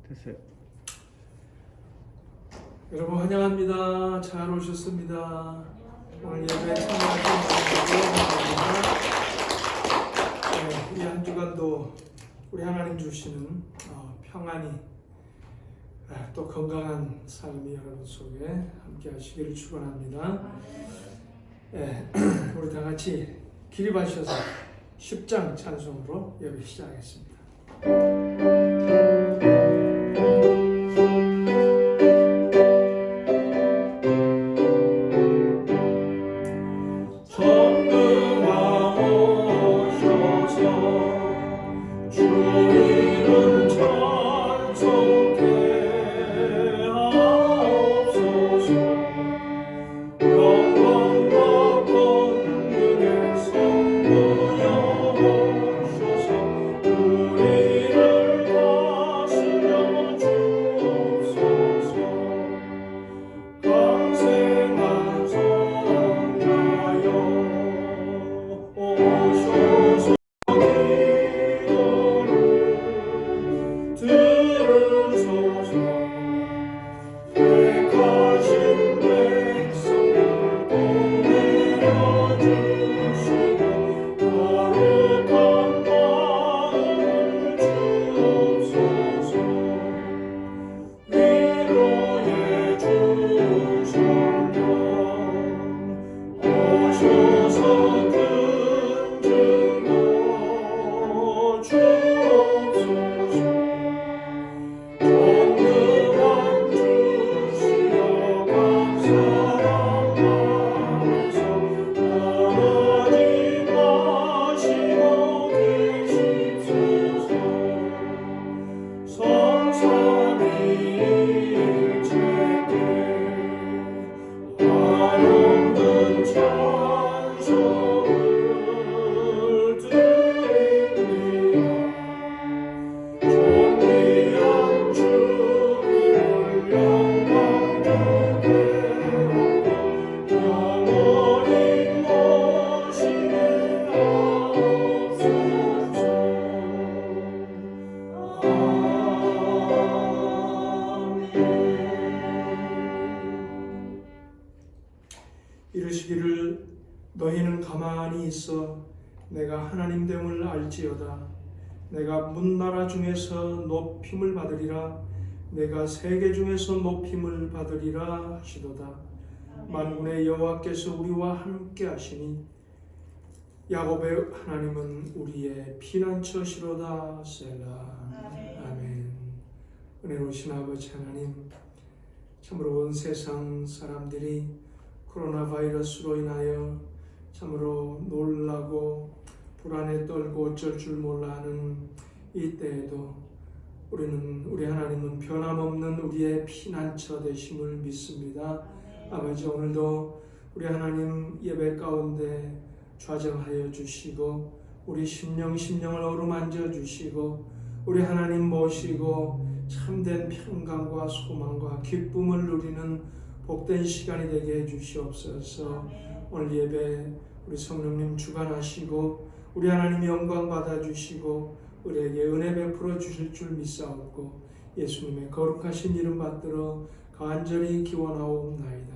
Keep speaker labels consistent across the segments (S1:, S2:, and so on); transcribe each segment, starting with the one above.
S1: 됐어요.
S2: 여러분 환영합니다. 잘 오셨습니다. 오늘 예배 참여하신 이 한 주간도 우리 하나님 주시는 평안이 또 건강한 삶이 여러분 속에 함께 하시기를 축원합니다. 우리 다 같이 기립하셔서 10장 찬송으로 예배 시작하겠습니다. 이르시기를 너희는 가만히 있어 내가 하나님 됨을 알지어다. 내가 문나라 중에서 높임을 받으리라. 내가 세계 중에서 높임을 받으리라 하시도다. 만군의 여호와께서 우리와 함께 하시니 야곱의 하나님은 우리의 피난처시로다. 셀라. 아멘. 은혜로우신 아버지 하나님, 참으로 온 세상 사람들이 코로나 바이러스로 인하여 참으로 놀라고 불안에 떨고 어쩔 줄 몰라 하는 이때에도 우리 하나님은 변함없는 우리의 피난처 되심을 믿습니다. 아버지, 오늘도 우리 하나님 예배 가운데 좌정하여 주시고 우리 심령을 어루만져 주시고 우리 하나님 모시고 참된 평강과 소망과 기쁨을 누리는 복된 시간이 되게 해주시옵소서. 오늘 예배 우리 성령님 주관하시고 우리 하나님 영광 받아주시고 우리에게 은혜 베풀어 주실 줄 믿사옵고 예수님의 거룩하신 이름 받들어 간절히 기원하옵나이다.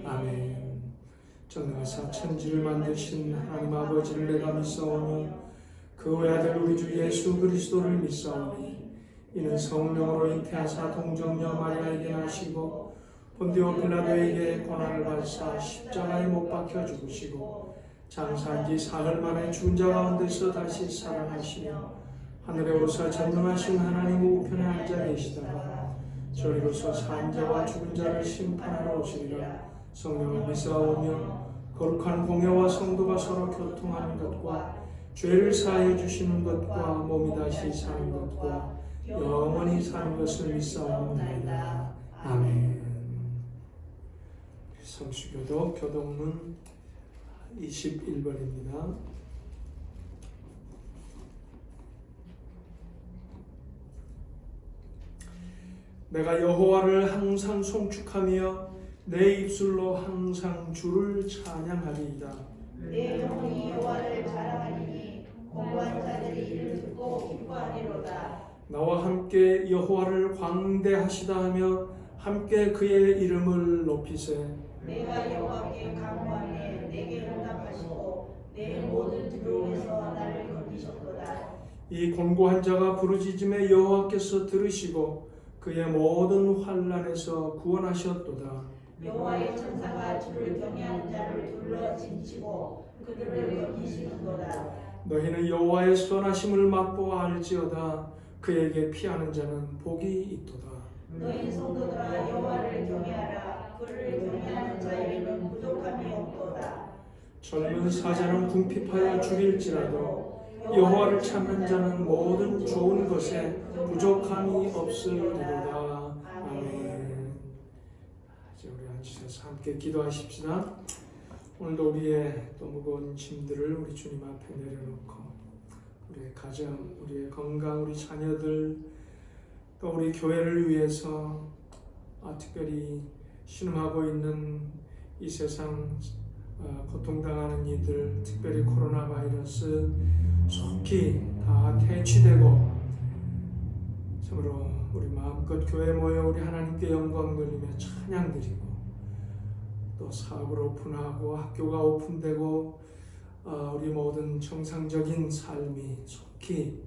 S2: 아멘. 전능하사 천지를 만드신 하나님 아버지를 내가 믿사오며 그 외아들 우리 주 예수 그리스도를 믿사오니 이는 성령으로 잉태하사 동정녀 마리아에게 나시고 본디오 빌라도에게 고난을 받으사 십자가에 못 박혀 죽으시고 장사한 지 사흘 만에 죽은 자 가운데서 다시 살아나시며 하늘에 오사 전능하신 하나님 우편에 앉아 계시다가 저리로서 산 자와 죽은 자를 심판하러 오시리라. 성령을 믿사오며 거룩한 공회와 성도가 서로 교통하는 것과 죄를 사하여 주시는 것과 몸이 다시 사는 것과 영원히 사는 것을 믿사옵나이다. 아멘. 성수교도 교동문 21번입니다. 내가 여호와를 항상 송축하며 내 입술로 항상 주를 찬양하리이다.
S3: 내 영혼이 여호와를 자랑하리니 공부한 자들이 이를 듣고 기뻐하리로다.
S2: 나와 함께 여호와를 광대하시다 하며 함께 그의 이름을 높이세.
S1: 내가 여호와께 간구하매 내게 응답하시고 내 모든 두려움에서 나를 건지셨도다.
S2: 이 곤고한 자가 부르짖음에 여호와께서 들으시고 그의 모든 환난에서 구원하셨도다.
S1: 여호와의 천사가 주를 경외하는 자를 둘러 진치고 그들을 건지시는도다.
S2: 너희는 여호와의 선하심을 맛보아 알지어다. 그에게 피하는 자는 복이 있도다.
S1: 너희 성도들아 여호와를 경외하라. 그를 경외하는 자에게는 부족함이 없도다.
S2: 젊은 사자는 궁핍하여 죽일지라도 여호와를 찾는 자는 모든 좋은 것에 부족함이 없으리로다. 아멘. 이제 우리 앉으셔서 함께 기도하십시다. 오늘도 우리의 또 무거운 짐들을 우리 주님 앞에 내려놓고 우리의 가정, 우리의 건강, 우리 자녀들 또 우리 교회를 위해서 특별히 신음하고 있는 이 세상 고통당하는 이들, 특별히 코로나 바이러스 속히 다 퇴치되고 참으로 우리 마음껏 교회에 모여 우리 하나님께 영광 돌리며 찬양 드리고 또 사업을 오픈하고 학교가 오픈되고 우리 모든 정상적인 삶이 속히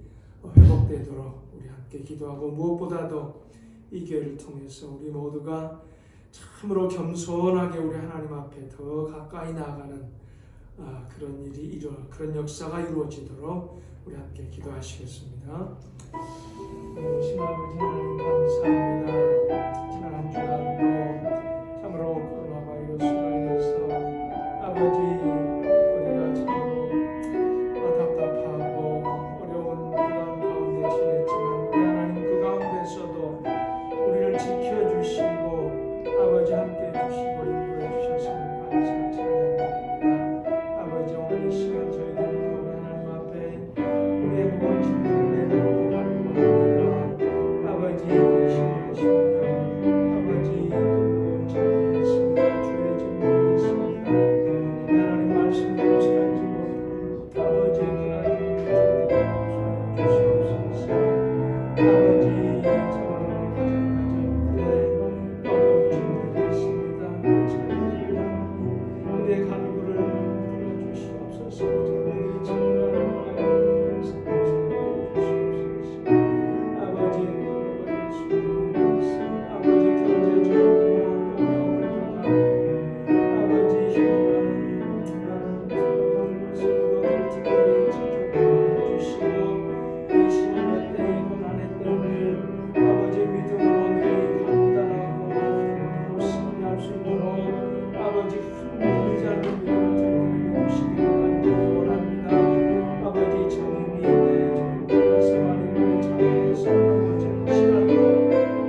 S2: 회복되도록 우리 함께 기도하고 무엇보다도 이 기회를 통해서 우리 모두가 참으로 겸손하게 우리 하나님 앞에 더 가까이 나아가는 그런 역사가 이루어지도록 우리 함께 기도하시겠습니다. 신아버지 하나님 감사합니다. 지난 한 주간도 참으로 코로나 바이러스로 인해서 아버지 우리가 참으로 답답하고 어려운 그런 가운데 지냈지만 우리 하나님 그 가운데서도 우리를 지켜주시고 아버지 함께 해주시고 인도해 주셨음을 감사 찬양드립니다. 아버지 오늘 이 시간 저희들도 우리 하나님 앞에 우리의 무거운 짐들을 내려놓고 간구합니다. 아버지 신령 아버지 또 무거운 짐들이 있습니다. 주의 짐들이 있습니다. 하나님 말씀대로 살지 못하는 아버지의 그날을 저희들이 용서해 주시옵소서. 아버지 참으로 가정들의 어려운 짐들이 있습니다. 자녀들 하나님 우리의 간구를 들어주시옵소서. 우리 정말 아버지 아버지 경제적으로 아버지 힘없는 성도들 특별히 지켜주시고 이 시간의 때에 고난의 때를 아버지 믿음으로 늘 감당하고 승리할 수 있도록 아버지 흔들리지 않는 믿음을 주시기 원합니다. 아버지 정의의 생활을 잘해서 시간으로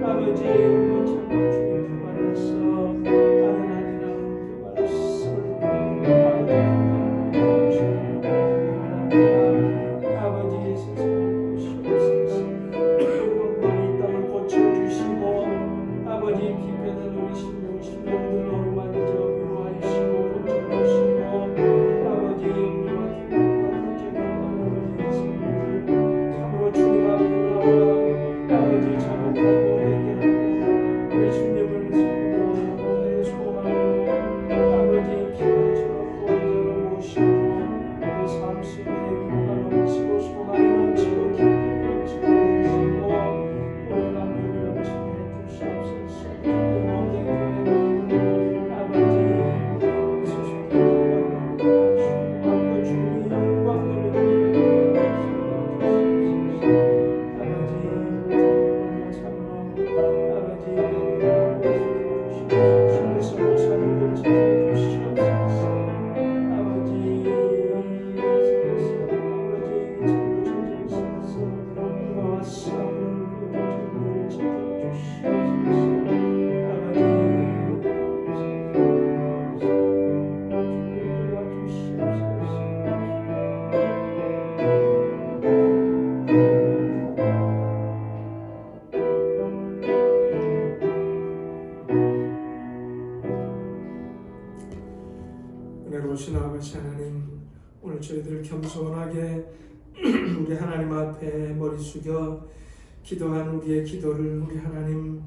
S2: 아버지 참고 주님 품 안에서 아련하리라는 그 말씀을 아버지 세상을 보시옵소서. 많이 땅을 고쳐주시고 아버지 비패된 우리 심령들 어루만져 위로하시고 고쳐주시고 아버지 영리와 기쁨과 가정의 건강을 위해서 참으로 주님 앞에 나와 아버지 자복하고 회개하고 우리 주님을 섬기고 내 소망을 아버지 피부처럼 구원자로 모시고 그 삶 속에 기도가 넘치고 소망이 넘치고 기쁨이 넘치고 해주시고 오늘날 넘치게 해주시옵소서. 모든 교회는 아버지 수수께끼와 영광과 주님의 영광을 은혜로우신 아버지 하나님, 오늘 저희들 겸손하게 우리 하나님 앞에 머리 숙여 기도한 우리의 기도를 우리 하나님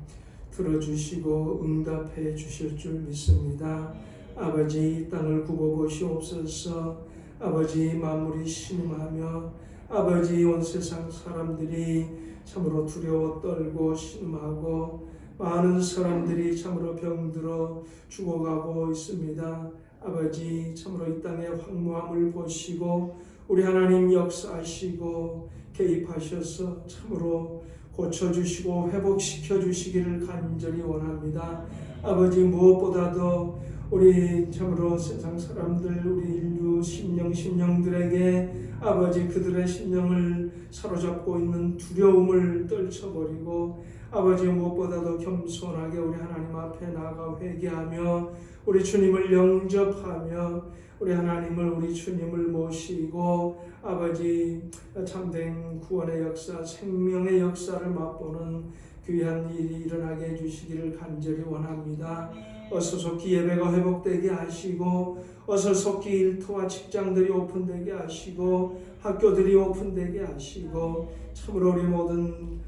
S2: 들어주시고 응답해 주실 줄 믿습니다. 아버지 이 땅을 굽어보시옵소서. 아버지 만물이 신음하며 아버지 온 세상 사람들이 참으로 두려워 떨고 신음하고 많은 사람들이 참으로 병들어 죽어가고 있습니다. 아버지 참으로 이 땅의 황무함을 보시고 우리 하나님 역사하시고 개입하셔서 참으로 고쳐주시고 회복시켜 주시기를 간절히 원합니다. 아버지 무엇보다도 우리 참으로 세상 사람들 우리 인류 심령들에게 아버지 그들의 심령을 사로잡고 있는 두려움을 떨쳐버리고 아버지 무엇보다도 겸손하게 우리 하나님 앞에 나아가 회개하며 우리 주님을 영접하며 우리 하나님을 우리 주님을 모시고 아버지 참된 구원의 역사 생명의 역사를 맛보는 귀한 일이 일어나게 해주시기를 간절히 원합니다. 어서 속히 예배가 회복되게 하시고 어서 속히 일터와 직장들이 오픈되게 하시고 학교들이 오픈되게 하시고 참으로 우리 모든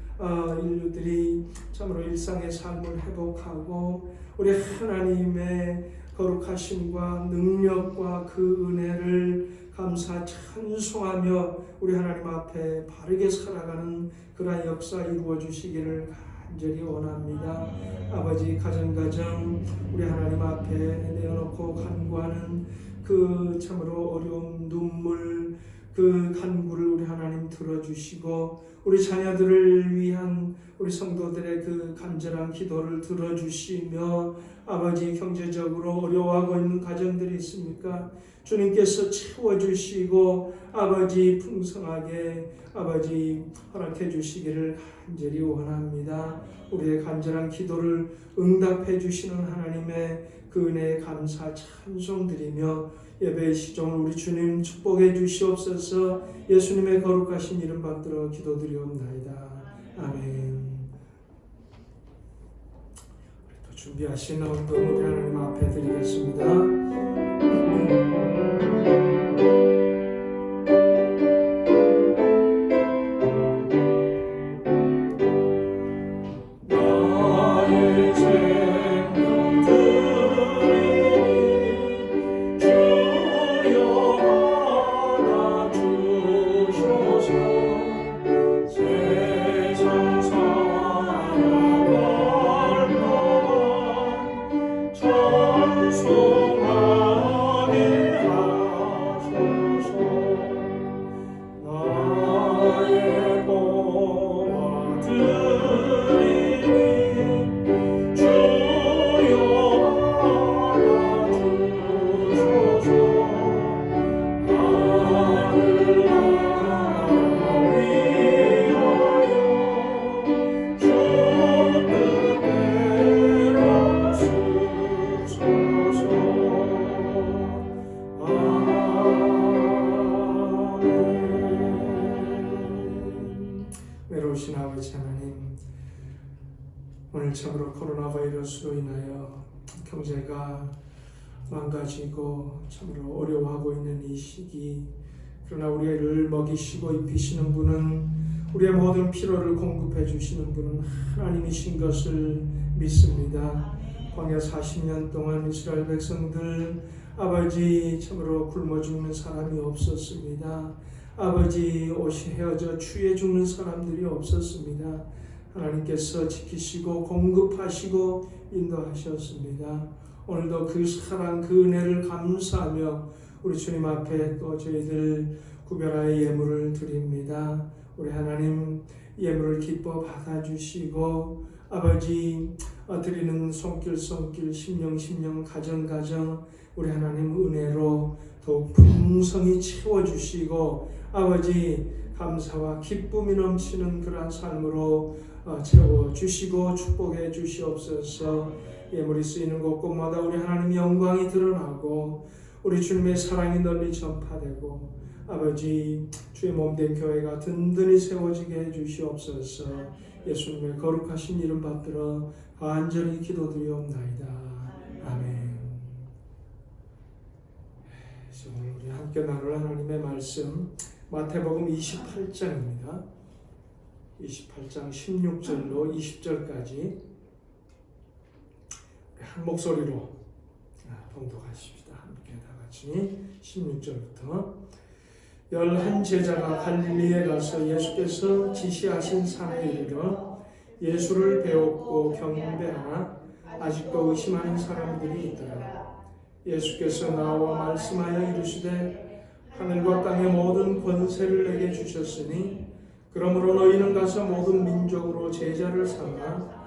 S2: 인류들이 참으로 일상의 삶을 회복하고 우리 하나님의 거룩하심과 능력과 그 은혜를 감사 찬송하며 우리 하나님 앞에 바르게 살아가는 그러한 역사 이루어 주시기를 간절히 원합니다. 아버지 가정 우리 하나님 앞에 내어놓고 간구하는 그 참으로 어려움 눈물 그 간구를 우리 하나님 들어주시고 우리 자녀들을 위한 우리 성도들의 그 간절한 기도를 들어주시며 아버지 경제적으로 어려워하고 있는 가정들이 있습니까? 주님께서 채워주시고 아버지 풍성하게 아버지 허락해 주시기를 간절히 원합니다. 우리의 간절한 기도를 응답해 주시는 하나님의 그 은혜에 감사 찬송드리며 예배의 시종을 우리 주님 축복해 주시옵소서. 예수님의 거룩하신 이름 받들어 기도드리옵나이다. 아멘. 또 준비하신 언도 우리 하나님 앞에 드리겠습니다. 외로우신 아버지 하나님, 오늘 참으로 코로나 바이러스로 인하여 경제가 망가지고 참으로 어려워하고 있는 이 시기, 그러나 우리를 먹이시고 입히시는 분은 우리의 모든 필요를 공급해 주시는 분은 하나님이신 것을 믿습니다. 광야 40년 동안 이스라엘 백성들 아버지 참으로 굶어 죽는 사람이 없었습니다. 아버지 옷이 헤어져 추위에 죽는 사람들이 없었습니다. 하나님께서 지키시고 공급하시고 인도하셨습니다. 오늘도 그 사랑 그 은혜를 감사하며 우리 주님 앞에 또 저희들 구별하여 예물을 드립니다. 우리 하나님 예물을 기뻐 받아주시고 아버지 드리는 손길 심령 가정 우리 하나님 은혜로 더욱 풍성히 채워주시고 아버지 감사와 기쁨이 넘치는 그러한 삶으로 채워주시고 축복해 주시옵소서. 예물이 쓰이는 곳곳마다 우리 하나님 영광이 드러나고 우리 주님의 사랑이 널리 전파되고 아버지 주의 몸된 교회가 든든히 세워지게 해주시옵소서. 예수님의 거룩하신 이름 받들어 간절히 기도드리옵나이다. 아멘. 오늘 우리 함께 나눌 하나님의 말씀 마태복음 28장입니다. 28장 16절로 20절까지 한 목소리로 봉독하십시다. 함께 다 같이 16절부터 11 제자가 갈릴리에 가서 예수께서 지시하신 산에 이르러 예수를 배웠고 경배하나 아직도 의심하는 사람들이 있더라. 예수께서 나와 말씀하여 이르시되 하늘과 땅의 모든 권세를 내게 주셨으니 그러므로 너희는 가서 모든 민족으로 제자를 삼아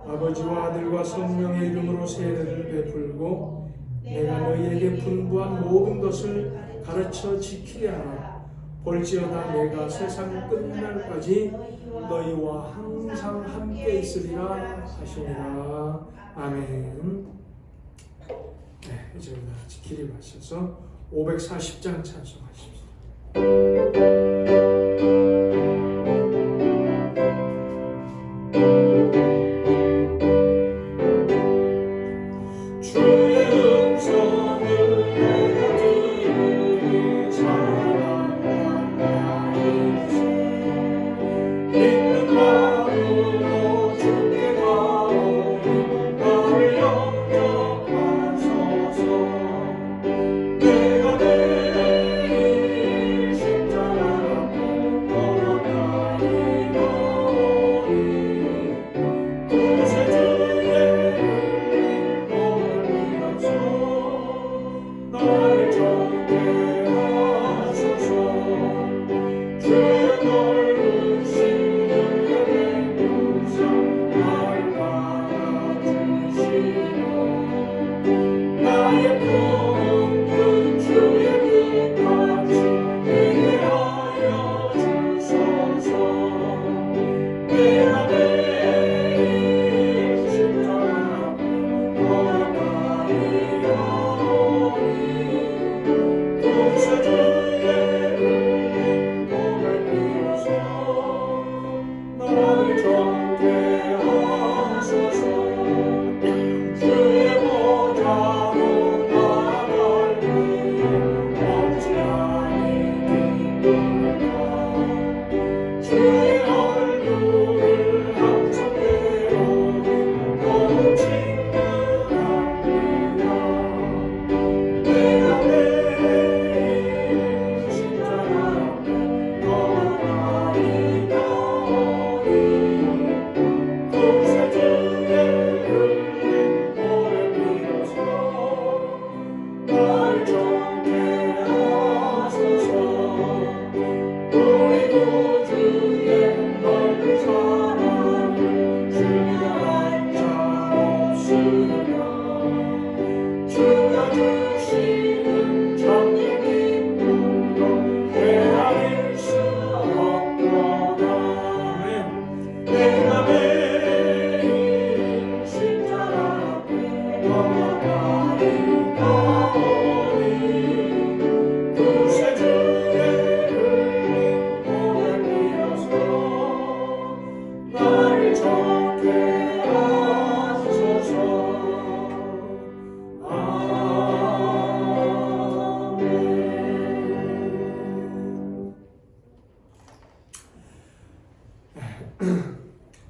S2: 아버지와 아들과 성령의 이름으로 세례를 베풀고 내가 너희에게 분부한 모든 것을 가르쳐 지키게 하라. 볼지어다 내가 세상 끝날까지 너희와 항상 함께 있으리라 하시니라. 아멘. 네, 이제 우리 같이 기립하셔서 540장 찬송하십시다.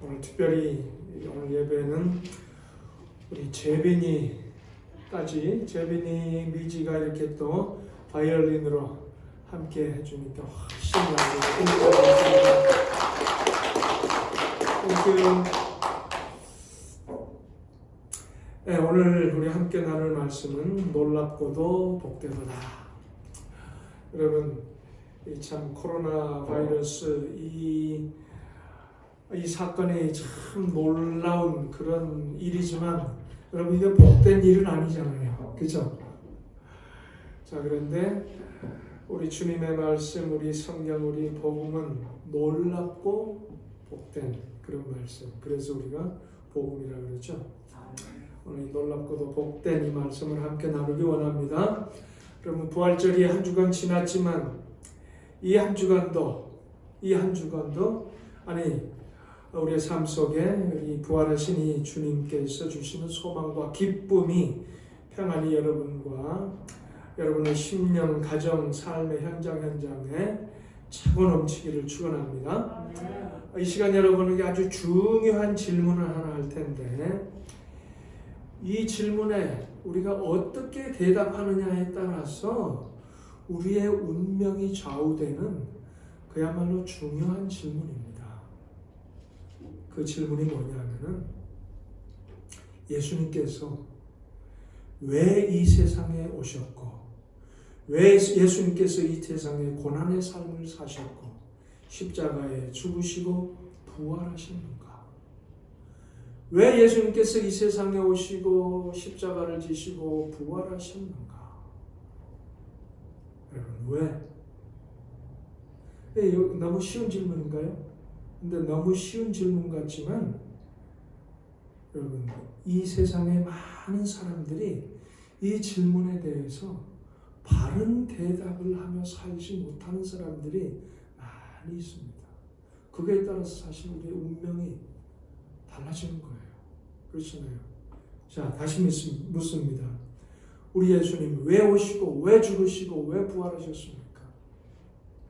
S2: 오늘 특별히 오늘 예배는 우리 재빈이 미지가 이렇게 또 바이올린으로 함께 해주니까 훨씬 네, 오늘 우리 함께 나눌 말씀은 놀랍고도 복되도다. 여러분, 참 코로나 바이러스 이 사건이 참 놀라운 그런 일이지만 여러분 이게 복된 일은 아니잖아요. 그죠? 자, 그런데 우리 주님의 말씀, 우리 성경, 우리 복음은 놀랍고 복된 그런 말씀. 그래서 우리가 복음이라고 그러죠. 오늘 놀랍고도 복된 이 말씀을 함께 나누기 원합니다. 여러분, 부활절이 한 주간 지났지만 이 한 주간도 아니 우리의 삶 속에 우리 부활하신 이 주님께서 주시는 소망과 기쁨이 평안히 여러분과 여러분의 심령, 가정, 삶의 현장에 차고 넘치기를 축원합니다. 이 시간 여러분에게 아주 중요한 질문을 하나 할 텐데 이 질문에 우리가 어떻게 대답하느냐에 따라서 우리의 운명이 좌우되는 그야말로 중요한 질문입니다. 그 질문이 뭐냐면은 예수님께서 왜 이 세상에 오셨고 왜 예수님께서 이 세상에 고난의 삶을 사셨고 십자가에 죽으시고 부활하셨는가? 왜 예수님께서 이 세상에 오시고 십자가를 지시고 부활하셨는가? 여러분 왜? 너무 쉬운 질문인가요? 근데 너무 쉬운 질문 같지만 여러분 이 세상에 많은 사람들이 이 질문에 대해서 바른 대답을 하며 살지 못하는 사람들이 많이 있습니다. 그거에 따라서 사실 우리의 운명이 달라지는 거예요. 그렇잖아요. 자, 다시 묻습니다. 우리 예수님 왜 오시고 왜 죽으시고 왜 부활하셨습니까?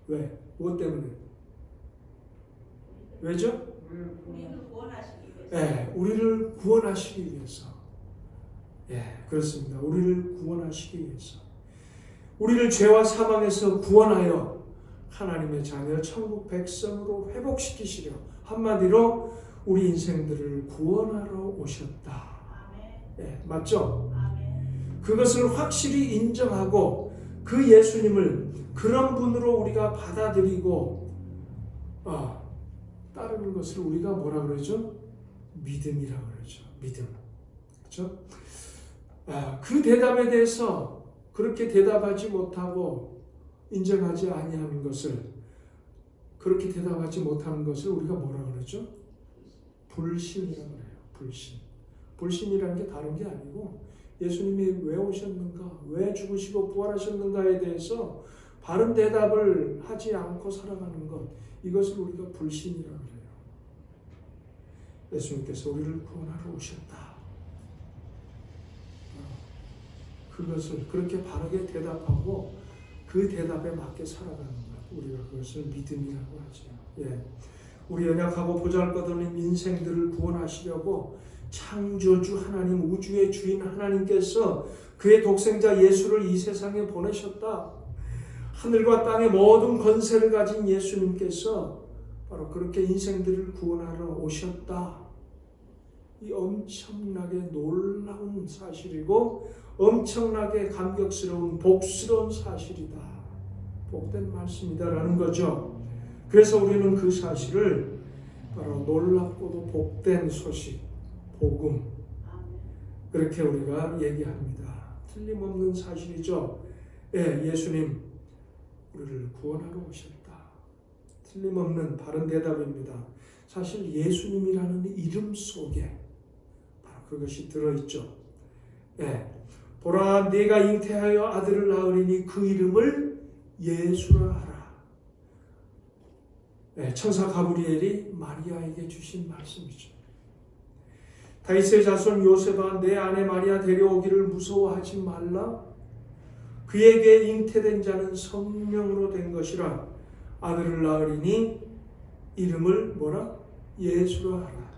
S2: 왜? 무엇 때문에? 왜죠?
S1: 우리를 구원하시기 위해서.
S2: 네, 우리를 구원하시기 위해서. 그렇습니다. 우리를 구원하시기 위해서. 우리를 죄와 사망에서 구원하여 하나님의 자녀 천국 백성으로 회복시키시려 한마디로 우리 인생들을 구원하러 오셨다. 맞죠? 그것을 확실히 인정하고 그 예수님을 그런 분으로 우리가 받아들이고 따르는 것을 우리가 뭐라 그러죠? 믿음이라고 그러죠. 믿음. 그렇죠? 그 대답에 대해서 그렇게 대답하지 못하고 인정하지 아니하는 것을 그렇게 대답하지 못하는 것을 우리가 뭐라 그러죠? 불신이라고 해요. 불신. 불신이라는 게 다른 게 아니고 예수님이 왜 오셨는가, 왜 죽으시고 부활하셨는가에 대해서 바른 대답을 하지 않고 살아가는 것, 이것을 우리가 불신이라고 해요. 예수님께서 우리를 구원하러 오셨다. 그것을 그렇게 바르게 대답하고 그 대답에 맞게 살아가는 것, 우리가 그것을 믿음이라고 하죠. 우리 연약하고 보잘것없는 인생들을 구원하시려고 창조주 하나님, 우주의 주인 하나님께서 그의 독생자 예수를 이 세상에 보내셨다. 하늘과 땅의 모든 권세를 가진 예수님께서 바로 그렇게 인생들을 구원하러 오셨다. 이 엄청나게 놀라운 사실이고 엄청나게 감격스러운 복스러운 사실이다. 복된 말씀이다라는 거죠. 그래서 우리는 그 사실을 바로 놀랍고도 복된 소식, 복음, 그렇게 우리가 얘기합니다. 틀림없는 사실이죠. 예수님 우리를 구원하러 오셨다. 틀림없는 바른 대답입니다. 사실 예수님이라는 이름 속에 바로 그것이 들어있죠. 보라, 네가 잉태하여 아들을 낳으리니 그 이름을 예수라 하라. 천사 가브리엘이 마리아에게 주신 말씀이죠. 다윗의 자손 요셉아, 내 아내 마리아 데려오기를 무서워하지 말라. 그에게 잉태된 자는 성령으로 된 것이라. 아들을 낳으리니 이름을 뭐라? 예수라 하라.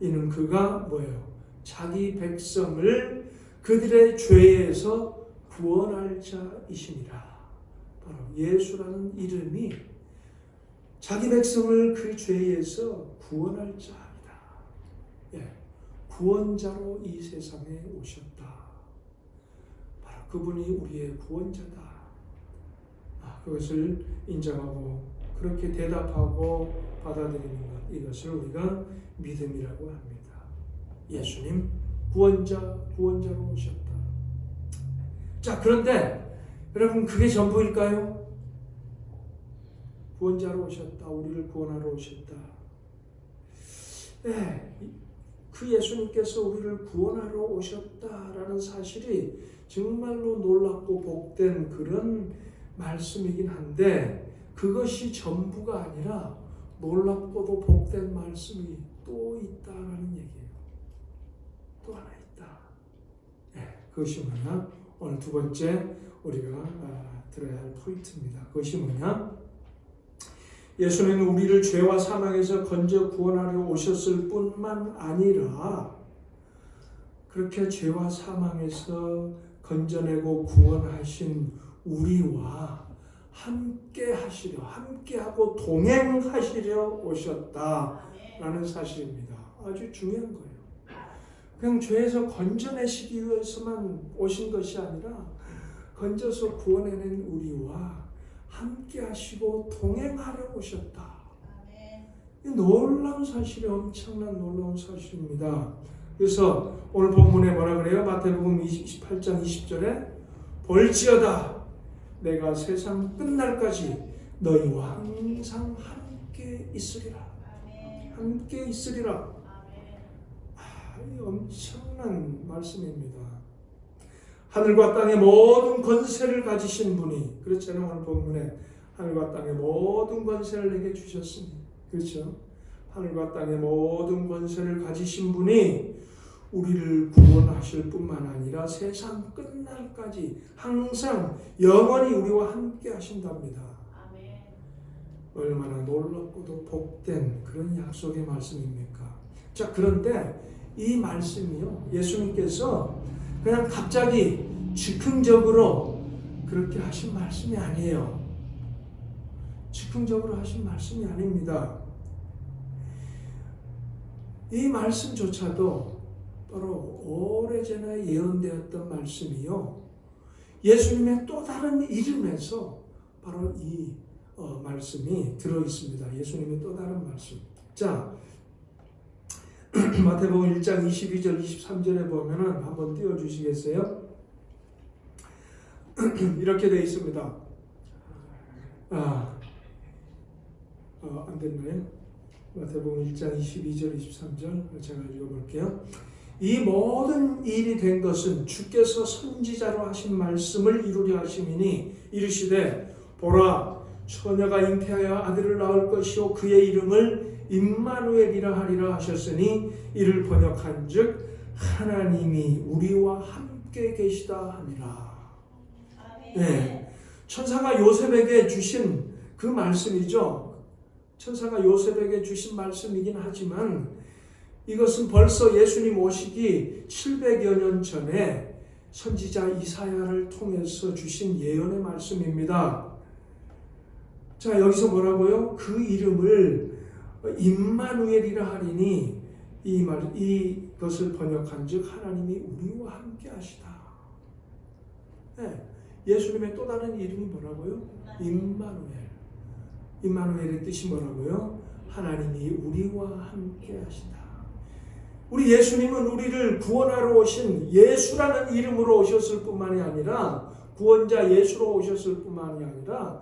S2: 이는 그가 뭐예요? 자기 백성을 그들의 죄에서 구원할 자이시니라. 바로 예수라는 이름이 자기 백성을 그 죄에서 구원할 자이다. 구원자로 이 세상에 오셨다. 바로 그분이 우리의 구원자다. 그것을 인정하고 그렇게 대답하고 받아들이는 것, 이것을 우리가 믿음이라고 합니다. 예수님 구원자로 오셨다. 자, 그런데 여러분 그게 전부일까요? 구원자로 오셨다. 우리를 구원하러 오셨다. 그 예수님께서 우리를 구원하러 오셨다라는 사실이 정말로 놀랍고 복된 그런 말씀이긴 한데 그것이 전부가 아니라 놀랍고도 복된 말씀이 또 있다라는 얘기예요. 또 하나 있다. 그것이 뭐냐? 오늘 두 번째 우리가 들어야 할 포인트입니다. 그것이 뭐냐? 예수님은 우리를 죄와 사망에서 건져 구원하려 오셨을 뿐만 아니라 그렇게 죄와 사망에서 건져내고 구원하신 우리와 함께 하시려, 함께하고 동행하시려 오셨다라는 사실입니다. 아주 중요한 거예요. 그냥 죄에서 건져내시기 위해서만 오신 것이 아니라 건져서 구원해낸 우리와 함께 하시고 동행하려 오셨다. 이 놀라운 사실이 엄청난 놀라운 사실입니다. 그래서 오늘 본문에 뭐라 그래요? 마태복음 28장 20절에 볼지어다 내가 세상 끝날까지 너희와 항상 함께 있으리라. 함께 있으리라. 이 엄청난 말씀입니다. 하늘과 땅의 모든 권세를 가지신 분이, 그렇잖아요. 오늘 본문에 하늘과 땅의 모든 권세를 내게 주셨으니, 그렇죠? 하늘과 땅의 모든 권세를 가지신 분이 우리를 구원하실 뿐만 아니라 세상 끝날까지 항상 영원히 우리와 함께 하신답니다. 얼마나 놀랍고도 복된 그런 약속의 말씀입니까? 자, 그런데 이 말씀이요, 예수님께서 그냥 갑자기 즉흥적으로 그렇게 하신 말씀이 아니에요. 즉흥적으로 하신 말씀이 아닙니다. 이 말씀조차도 바로 오래전에 예언되었던 말씀이요, 예수님의 또 다른 이름에서 바로 이 말씀이 들어있습니다. 예수님의 또 다른 말씀. 자, 마태복음 1장 22절 23절에 보면은 한번 띄워주시겠어요? 이렇게 되어 있습니다. 안 됐나요? 마태복음 1장 22절 23절 제가 읽어볼게요. 이 모든 일이 된 것은 주께서 선지자로 하신 말씀을 이루려 하심이니 이르시되 보라 처녀가 잉태하여 아들을 낳을 것이요 그의 이름을 임마누엘이라 하리라 하셨으니 이를 번역한즉 하나님이 우리와 함께 계시다 하니라. 네, 천사가 요셉에게 주신 그 말씀이죠. 천사가 요셉에게 주신 말씀이긴 하지만 이것은 벌써 예수님 오시기 700여 년 전에 선지자 이사야를 통해서 주신 예언의 말씀입니다. 자, 여기서 뭐라고요? 그 이름을 임마누엘이라 하리니 이것을 번역한즉 하나님이 우리와 함께 하시다. 네, 예수님의 또 다른 이름이 뭐라고요? 임마누엘. 임마누엘의 뜻이 뭐라고요? 하나님이 우리와 함께 하시다. 우리 예수님은 우리를 구원하러 오신 예수라는 이름으로 오셨을 뿐만이 아니라 구원자 예수로 오셨을 뿐만이 아니라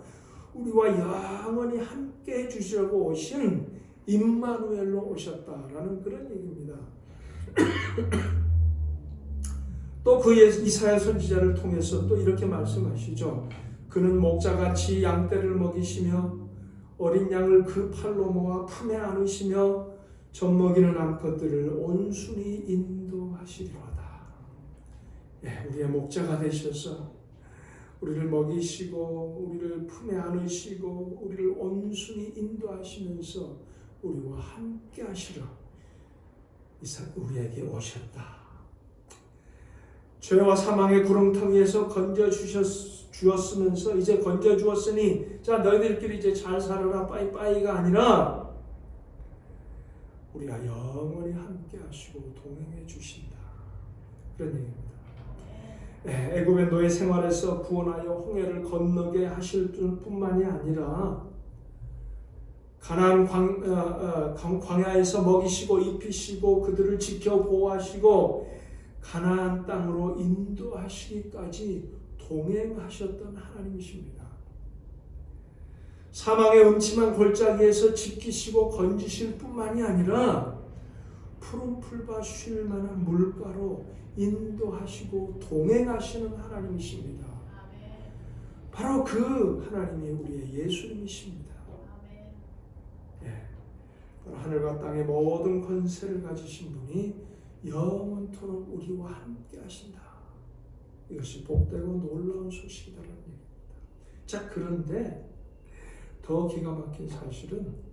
S2: 우리와 영원히 함께 해주시려고 오신 임마누엘로 오셨다라는 그런 얘기입니다. 또 그 이사야 선지자를 통해서 또 이렇게 말씀하시죠. 그는 목자같이 양떼를 먹이시며 어린 양을 그 팔로 모아 품에 안으시며 젖먹이는 암컷들을 온순히 인도하시리로다. 예, 우리의 목자가 되셔서 우리를 먹이시고 우리를 품에 안으시고 우리를 온순히 인도하시면서 우리와 함께 하시려 우리에게 오셨다. 죄와 사망의 구렁텅이에서 건져 주었으면서 이제 건져 주었으니 자 너희들끼리 이제 잘 살아라 빠이빠이가 아니라 우리가 영원히 함께 하시고 동행해 주신다. 그런 얘기입니다. 애굽의 노예 생활에서 구원하여 홍해를 건너게 하실 뿐만이 아니라 가나안 광야에서 먹이시고 입히시고 그들을 지켜 보호하시고 가나안 땅으로 인도하시기까지 동행하셨던 하나님이십니다. 사망의 음침한 골짜기에서 지키시고 건지실 뿐만이 아니라 푸른 풀밭 쉴 만한 물가로 인도하시고 동행하시는 하나님이십니다. 바로 그 하나님이 우리의 예수님이십니다. 바로 하늘과 땅의 모든 권세를 가지신 분이 영원토록 우리와 함께 하신다. 이것이 복되고 놀라운 소식이라는 얘기입니다. 자, 그런데 더 기가 막힌 사실은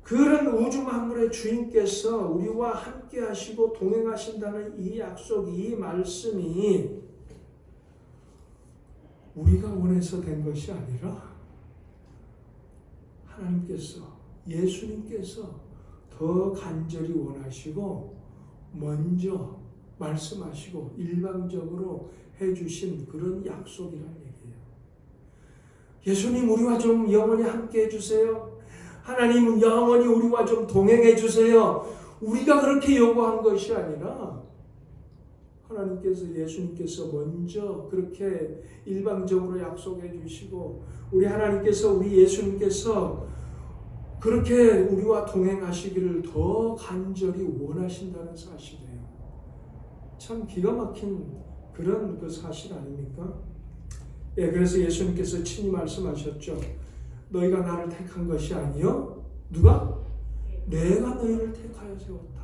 S2: 그런 우주 만물의 주인께서 우리와 함께 하시고 동행하신다는 이 약속, 이 말씀이 우리가 원해서 된 것이 아니라 하나님께서, 예수님께서 더 간절히 원하시고 먼저 말씀하시고 일방적으로 해주신 그런 약속이라는 얘기예요. 예수님 우리와 좀 영원히 함께 해주세요. 하나님 영원히 우리와 좀 동행해 주세요. 우리가 그렇게 요구한 것이 아니라 하나님께서, 예수님께서 먼저 그렇게 일방적으로 약속해 주시고 우리 하나님께서, 우리 예수님께서 그렇게 우리와 동행하시기를 더 간절히 원하신다는 사실이에요. 참 기가 막힌 그런 그 사실 아닙니까? 예, 그래서 예수님께서 친히 말씀하셨죠. 너희가 나를 택한 것이 아니요 누가? 내가 너희를 택하여 세웠다.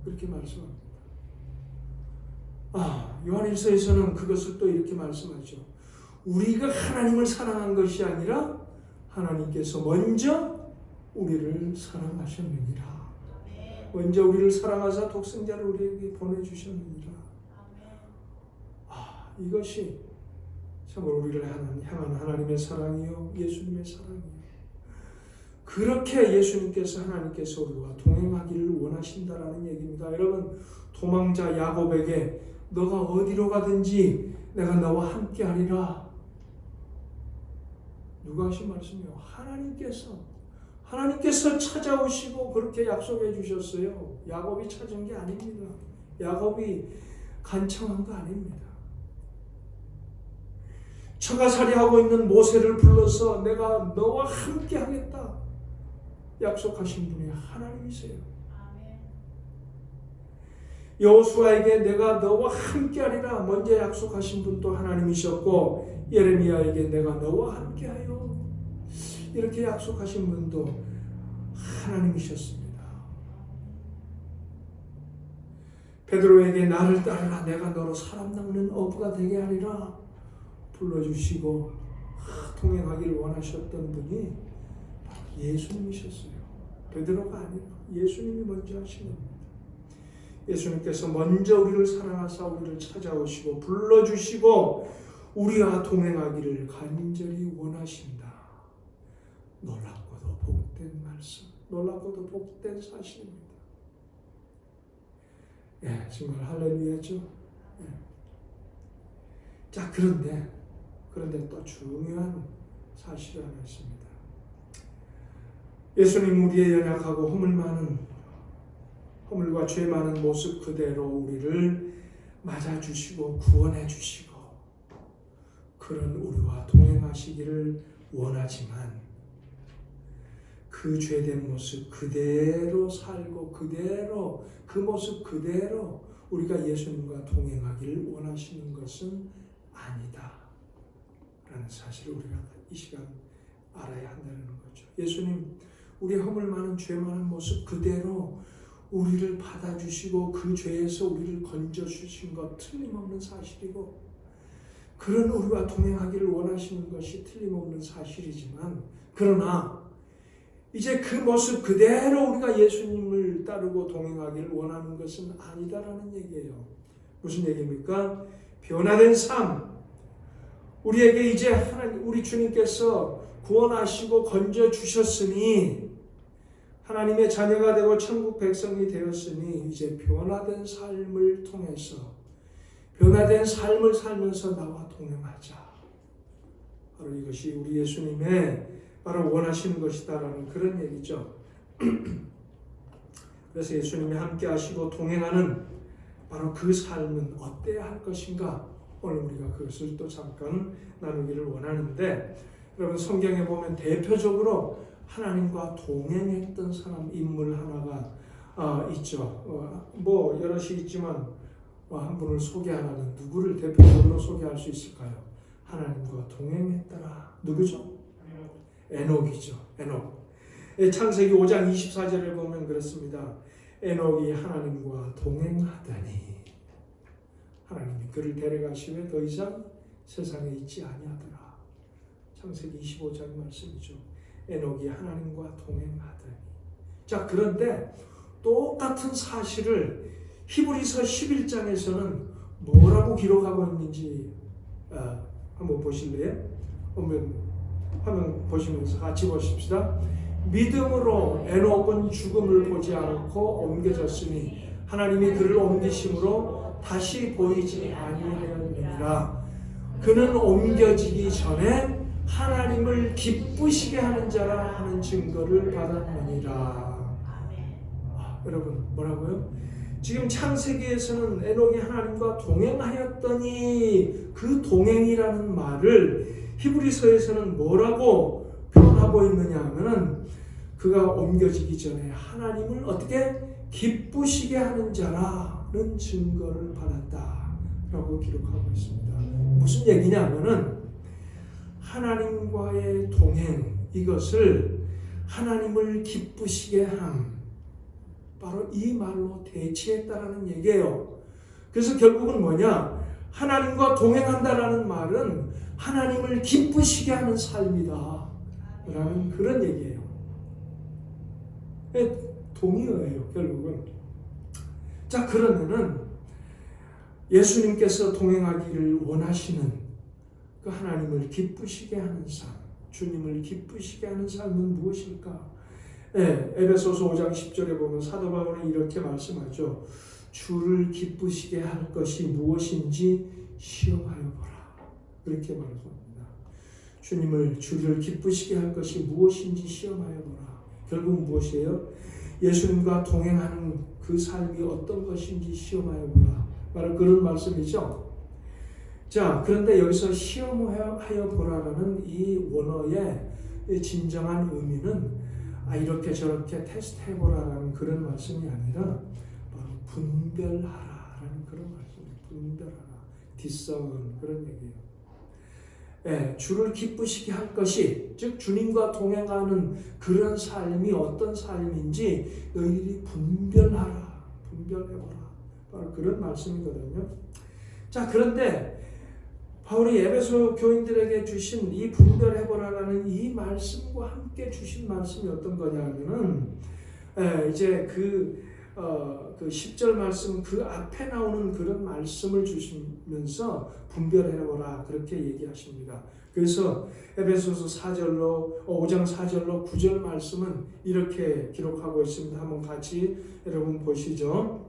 S2: 그렇게 말씀합니다. 요한일서에서는 그것을 또 이렇게 말씀하죠. 우리가 하나님을 사랑한 것이 아니라 하나님께서 먼저 우리를 사랑하셨느니라. 먼저 우리를 사랑하사 독생자를 우리에게 보내주셨느니라. 이것이 참으로 우리를 향한 하나님의 사랑이요 예수님의 사랑이요. 그렇게 예수님께서, 하나님께서 우리와 동행하기를 원하신다라는 얘기입니다. 여러분, 도망자 야곱에게 너가 어디로 가든지 내가 너와 함께 하리라. 누가 하신 말씀이요? 하나님께서 찾아오시고 그렇게 약속해 주셨어요. 야곱이 찾은 게 아닙니다. 야곱이 간청한 거 아닙니다. 처가살이하고 있는 모세를 불러서 내가 너와 함께 하겠다 약속하신 분이 하나님이세요. 여호수아에게 내가 너와 함께 하리라 먼저 약속하신 분도 하나님이셨고, 예레미야에게 내가 너와 함께 하여 이렇게 약속하신 분도 하나님이셨습니다. 베드로에게 나를 따르라 내가 너로 사람 낚는 어부가 되게 하리라 불러주시고 동행하기를 원하셨던 분이 예수님이셨어요. 베드로가 아니라 예수님이 먼저 하신 겁니다. 예수님께서 먼저 우리를 사랑하사 우리를 찾아오시고 불러주시고 우리와 동행하기를 간절히 원하신다. 놀랍고도 복된 말씀, 놀랍고도 복된 사실입니다. 예, 정말 할렐루야죠. 예. 자, 그런데 또 중요한 사실이 하나 있습니다. 예수님 우리의 연약하고 허물과 죄 많은 모습 그대로 우리를 맞아주시고 구원해 주시고 그런 우리와 동행하시기를 원하지만 그 죄된 모습 그대로 살고 그대로 그 모습 그대로 우리가 예수님과 동행하기를 원하시는 것은 아니다 라는 사실을 우리가 이 시간 알아야 한다는 거죠. 예수님 우리 허물 많은 죄 많은 모습 그대로 우리를 받아주시고 그 죄에서 우리를 건져주신 것 틀림없는 사실이고 그런 우리와 동행하기를 원하시는 것이 틀림없는 사실이지만 그러나 이제 그 모습 그대로 우리가 예수님을 따르고 동행하기를 원하는 것은 아니다라는 얘기예요. 무슨 얘기입니까? 변화된 삶. 우리에게 이제 하나님, 우리 주님께서 구원하시고 건져주셨으니 하나님의 자녀가 되고 천국 백성이 되었으니 이제 변화된 삶을 통해서 변화된 삶을 살면서 나와 동행하자. 바로 이것이 우리 예수님의 바로 원하시는 것이다라는 그런 얘기죠. 그래서 예수님이 함께 하시고 동행하는 바로 그 삶은 어때야 할 것인가? 오늘 우리가 그것을 또 잠깐 나누기를 원하는데 여러분 성경에 보면 대표적으로 하나님과 동행했던 사람 인물 하나가 있죠. 뭐 여럿이 있지만 한 분을 소개하라면 누구를 대표적으로 소개할 수 있을까요? 하나님과 동행했더라. 누구죠? 에녹이죠. 에녹. 창세기 5장 24절에 보면 그렇습니다. 에녹이 하나님과 동행하더니 하나님이 그를 데려가시며 더 이상 세상에 있지 아니하더라. 창세기 25장 말씀이죠. 에녹이 하나님과 동행하더니. 자, 그런데 똑같은 사실을 히브리서 11장에서는 뭐라고 기록하고 있는지 한번 보실래요? 화면 보시면서 같이 보십시다. 믿음으로 에녹은 죽음을 보지 않고 옮겨졌으니 하나님이 그를 옮기심으로 다시 보이지 아니하였느니라. 그는 옮겨지기 전에 하나님을 기쁘시게 하는 자라 하는 증거를 받았느니라. 여러분 뭐라고요? 지금 창세기에서는 에녹이 하나님과 동행하였더니 그 동행이라는 말을 히브리서에서는 뭐라고 표현하고 있느냐 하면은 그가 옮겨지기 전에 하나님을 어떻게 기쁘시게 하는 자라는 증거를 받았다라고 기록하고 있습니다. 무슨 얘기냐 하면은 하나님과의 동행, 이것을 하나님을 기쁘시게 함, 바로 이 말로 대치했다라는 얘기예요. 그래서 결국은 뭐냐? 하나님과 동행한다라는 말은 하나님을 기쁘시게 하는 삶이다 라는 그런 얘기예요. 동의어예요, 결국은. 자, 그러면은 예수님께서 동행하기를 원하시는 그 하나님을 기쁘시게 하는 삶, 주님을 기쁘시게 하는 삶은 무엇일까? 에베소서 5장 10절에 보면 사도 바울은 이렇게 말씀하죠. 주를 기쁘시게 할 것이 무엇인지 시험하여 보라. 그렇게 말합니다. 주를 기쁘시게 할 것이 무엇인지 시험하여 보라. 결국 무엇이에요? 예수님과 동행하는 그 삶이 어떤 것인지 시험하여 보라. 바로 그런 말씀이죠. 자, 그런데 여기서 시험하여 보라라는 이 원어의 진정한 의미는 이렇게 저렇게 테스트 해보라라는 그런 말씀이 아니라 바로 분별하라라는 그런 말씀이에요. 분별하라. discern 그런 얘기예요. 주를 기쁘시게 할 것이, 즉 주님과 동행하는 그런 삶이 어떤 삶인지 너희들이 분별하라. 분별해보라. 바로 그런 말씀이거든요. 자, 그런데 바울이 에베소 교인들에게 주신 이 분별해보라라는 이 말씀과 함께 주신 말씀이 어떤 거냐면은 이제 그 10절 말씀 그 앞에 나오는 그런 말씀을 주시면서 분별해보라 그렇게 얘기하십니다. 그래서 에베소서 5장 4절로 9절 말씀은 이렇게 기록하고 있습니다. 한번 같이 여러분 보시죠.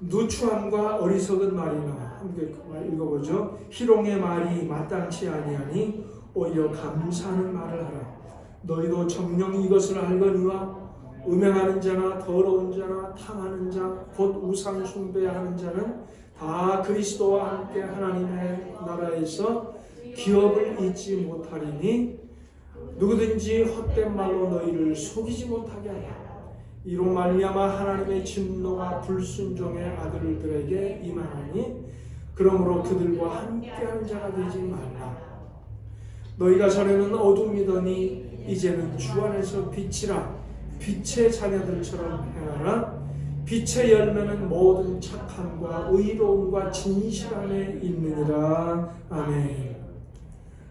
S2: 누추함과 어리석은 말이나 함께 읽어보죠. 희롱의 말이 마땅치 아니하니 오히려 감사하는 말을 하라. 너희도 정녕 이것을 알거니와 음행하는 자나 더러운 자나 탕하는 자 곧 우상 숭배하는 자는 다 그리스도와 함께 하나님의 나라에서 기업을 잊지 못하리니 누구든지 헛된 말로 너희를 속이지 못하게 하라. 이로 말미암아 하나님의 진노가 불순종의 아들들에게 임하나니 그러므로 그들과 함께하는 자가 되지 말라. 너희가 전에는 어둠이더니 이제는 주 안에서 빛이라. 빛의 자녀들처럼 행하라. 빛의 열매는 모든 착함과 의로움과 진실함에 있느니라. 아멘.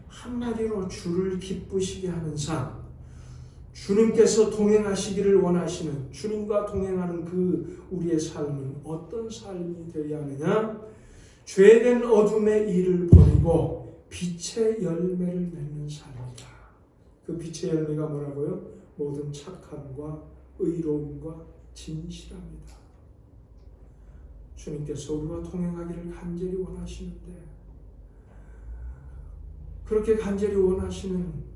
S2: 한마디로 주를 기쁘시게 하는 삶, 주님께서 동행하시기를 원하시는, 주님과 동행하는 그 우리의 삶은 어떤 삶이 되어야 하느냐? 죄된 어둠의 일을 버리고 빛의 열매를 맺는 삶이다. 그 빛의 열매가 뭐라고요? 모든 착함과 의로움과 진실함이다. 주님께서 우리와 동행하기를 간절히 원하시는데, 그렇게 간절히 원하시는,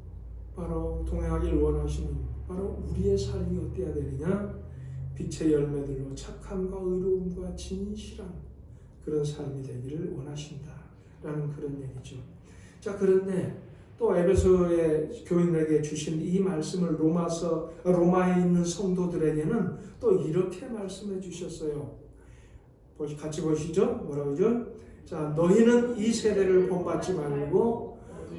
S2: 바로 동행하기를 원하시는 바로 우리의 삶이 어때야 되느냐? 빛의 열매들로 착함과 의로움과 진실한 그런 삶이 되기를 원하신다라는 그런 얘기죠. 자, 그런데 또 에베소의 교인에게 주신 이 말씀을 로마에 있는 성도들에게는 또 이렇게 말씀해 주셨어요. 같이 보시죠. 뭐라고 하죠? 자, 너희는 이 세대를 본받지 말고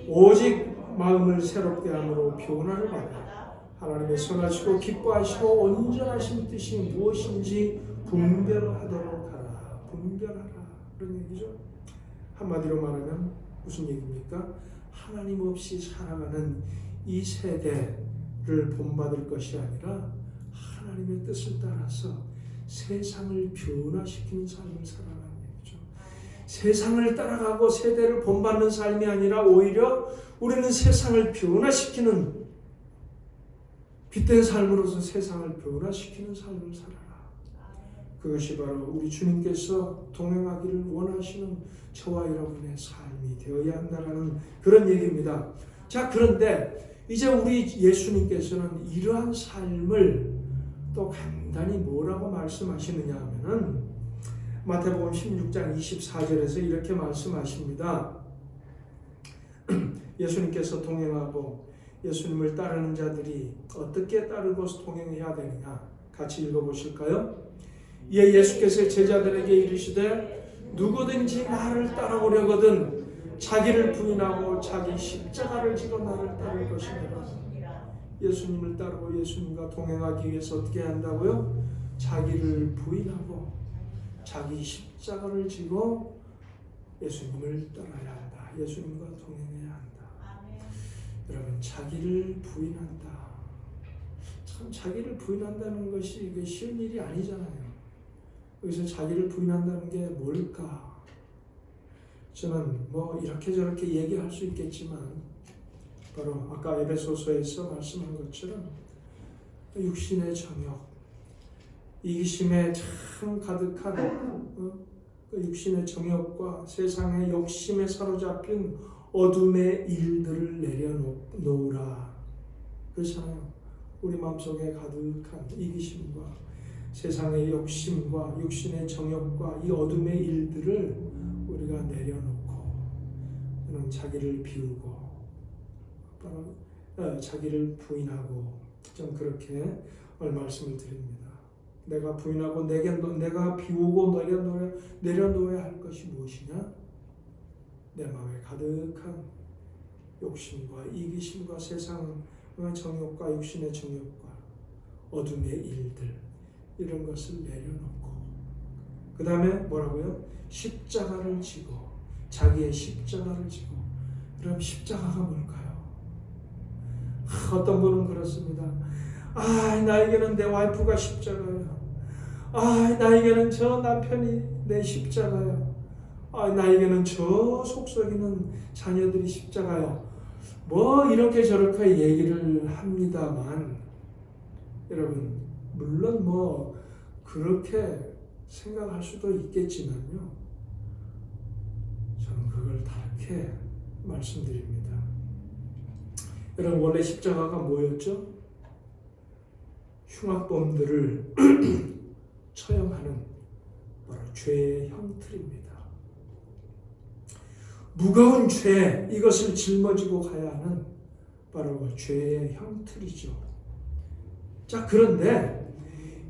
S2: 오직 마음을 새롭게 함으로 변화를 받아 하나님의 선하시고 기뻐하시고 온전하신 뜻이 무엇인지 분별하도록 하라. 분별하라. 그런 얘기죠. 한마디로 말하면 무슨 얘기입니까? 하나님 없이 살아가는 이 세대를 본받을 것이 아니라 하나님의 뜻을 따라서 세상을 변화시키는 삶을 살아가는 얘기죠. 세상을 따라가고 세대를 본받는 삶이 아니라 오히려 우리는 세상을 변화시키는 빛된 삶으로서 세상을 변화시키는 삶을 살아라. 그것이 바로 우리 주님께서 동행하기를 원하시는 저와 여러분의 삶이 되어야 한다는 그런 얘기입니다. 자, 그런데 이제 우리 예수님께서는 이러한 삶을 또 간단히 뭐라고 말씀하시느냐 하면은 마태복음 16장 24절에서 이렇게 말씀하십니다. 예수님께서 동행하고 예수님을 따르는 자들이 어떻게 따르고 동행해야 되느냐 같이 읽어보실까요? 이에 예수께서 제자들에게 이르시되 누구든지 나를 따라오려거든 자기를 부인하고 자기 십자가를 지고 나를 따를 것이니라. 예수님을 따르고 예수님과 동행하기 위해서 어떻게 한다고요? 자기를 부인하고 자기 십자가를 지고 예수님을 따라야 한다. 예수님과 동행해야 한다. 여러분, 자기를 부인한다. 참 자기를 부인한다는 것이 이게 쉬운 일이 아니잖아요. 여기서 자기를 부인한다는 게 뭘까? 저는 뭐 이렇게 저렇게 얘기할 수 있겠지만 바로 아까 에베소서에서 말씀한 것처럼 육신의 정욕, 이기심에 참 가득한 그 육신의 정욕과 세상의 욕심에 사로잡힌 어둠의 일들을 내려놓으라. 그렇잖아요. 우리 마음속에 가득한 이기심과 세상의 욕심과 육신의 정욕과 이 어둠의 일들을 우리가 내려놓고 저는 자기를 비우고 바로 자기를 부인하고 좀 그렇게 말씀을 드립니다. 내가 부인하고 내가 비우고 내려놓아야 할 것이 무엇이냐? 내 마음에 가득한 욕심과 이기심과 세상의 정욕과 육신의 정욕과 어둠의 일들 이런 것을 내려놓고 그 다음에 뭐라고요? 십자가를 지고 자기의 십자가를 지고. 그럼 십자가가 뭘까요? 어떤 분은 그렇습니다. 나에게는 내 와이프가 십자가야. 나에게는 저 남편이 내 십자가야. 나에게는 저 속썩이는 자녀들이 십자가야. 뭐 이렇게 저렇게 얘기를 합니다만 여러분, 물론 뭐 그렇게 생각할 수도 있겠지만요, 저는 그걸 다르게 말씀드립니다. 여러분, 원래 십자가가 뭐였죠? 흉악범들을 처형하는 바로 죄의 형틀입니다. 무거운 죄, 이것을 짊어지고 가야 하는 바로 죄의 형틀이죠. 자, 그런데